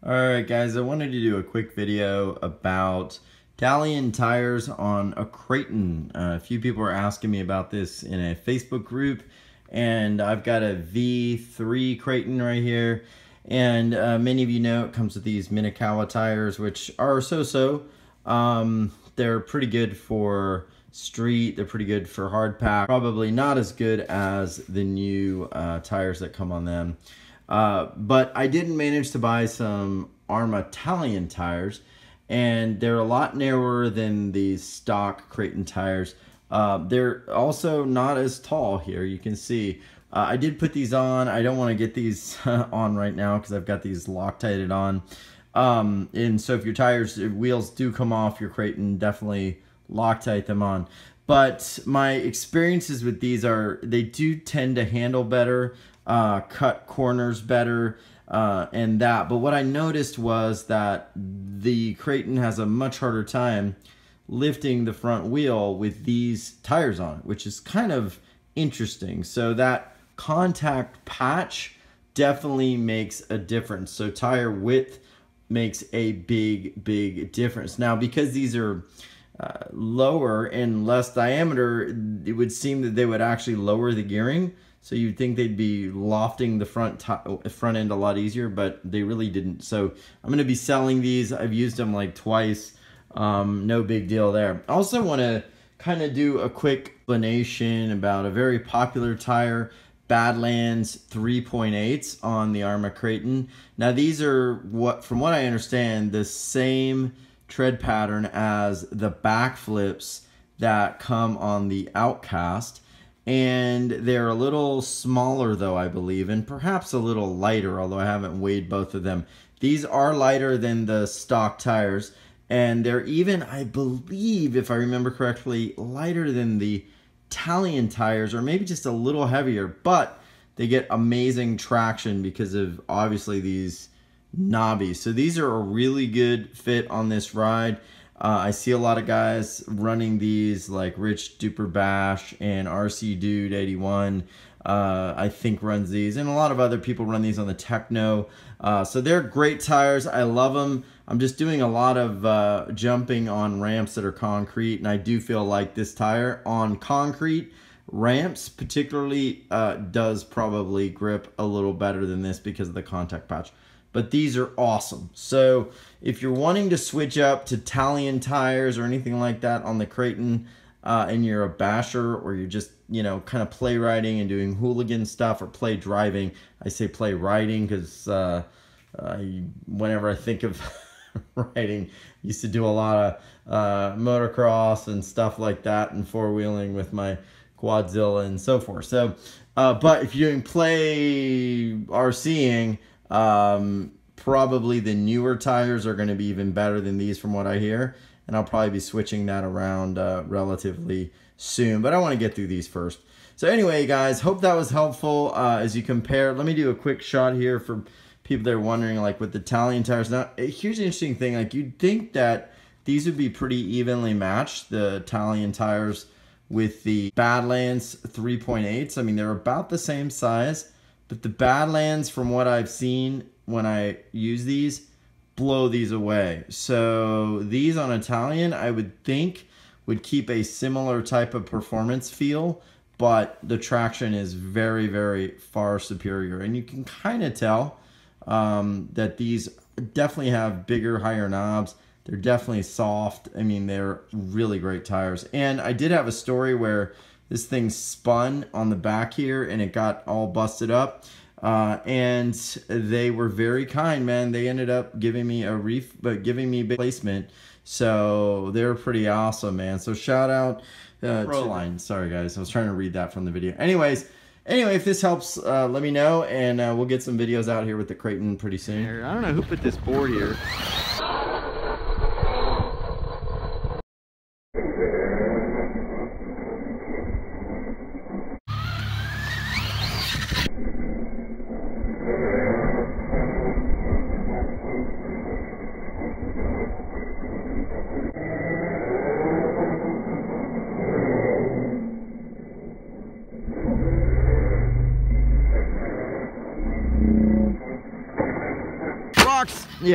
Alright guys, I wanted to do a quick video about Talion tires on a Kraton. A few people are asking me about this in a Facebook group, and I've got a V3 Kraton right here, and many of you know it comes with these Minakawa tires, which are so-so. They're pretty good for street, they're pretty good for hard pack, probably not as good as the new tires that come on them. But I did manage to buy some ARRMA Talion tires, and they're a lot narrower than these stock Kraton tires. They're also not as tall here, you can see. I did put these on. I don't want to get these on right now because I've got these Loctited on. And so if your wheels do come off your Kraton, definitely Loctite them on. But my experiences with these are, they do tend to handle better, cut corners better, and that. But what I noticed was that the Kraton has a much harder time lifting the front wheel with these tires on it, which is kind of interesting. So that contact patch definitely makes a difference. So tire width makes a big difference. Now, because these are lower and less diameter, it would seem that they would actually lower the gearing. So you'd think they'd be lofting the front end a lot easier, but they really didn't. So I'm going to be selling these. I've used them like twice. No big deal there. I also want to kind of do a quick explanation about a very popular tire, Badlands 3.8s on the ARRMA Kraton. Now these are, from what I understand, the same tread pattern as the backflips that come on the Outcast, and they're a little smaller though, I believe, and perhaps a little lighter, although I haven't weighed both of them. These are lighter than the stock tires, and they're even, I believe, if I remember correctly, lighter than the Talion tires, or maybe just a little heavier, but they get amazing traction because of obviously these knobbies. So these are a really good fit on this ride. I see a lot of guys running these, like Rich Duper Bash and RC Dude 81 I think runs these, and a lot of other people run these on the Techno. So they're great tires. I love them. I'm just doing a lot of jumping on ramps that are concrete, and I do feel like this tire on concrete ramps particularly does probably grip a little better than this because of the contact patch. But these are awesome. So if you're wanting to switch up to Talion tires or anything like that on the Kraton, and you're a basher, or you're just, you know, kind of play riding and doing hooligan stuff, or play driving. I say play riding because whenever I think of riding, I used to do a lot of motocross and stuff like that, and four-wheeling with my Quadzilla and so forth. So, but if you're doing play RCing, probably the newer tires are going to be even better than these from what I hear, and I'll probably be switching that around relatively soon, but I want to get through these first. So anyway, guys, hope that was helpful as you compare. Let me do a quick shot here for people that are wondering, like with the Talion tires. Now, here's the interesting thing. Like, you'd think that these would be pretty evenly matched, the Talion tires with the Badlands 3.8s. I mean, they're about the same size, but the Badlands, from what I've seen when I use these, blow these away. So these on Talion, I would think, would keep a similar type of performance feel, but the traction is very far superior. And you can kind of tell that these definitely have bigger, higher knobs. They're definitely soft. I mean, they're really great tires. And I did have a story where this thing spun on the back here and it got all busted up. And they were very kind, man. They ended up giving me a replacement. So they're pretty awesome, man. So shout out Proline. Sorry guys, I was trying to read that from the video. Anyway, if this helps, let me know, and we'll get some videos out here with the Kraton pretty soon. I don't know who put this board here. Yeah.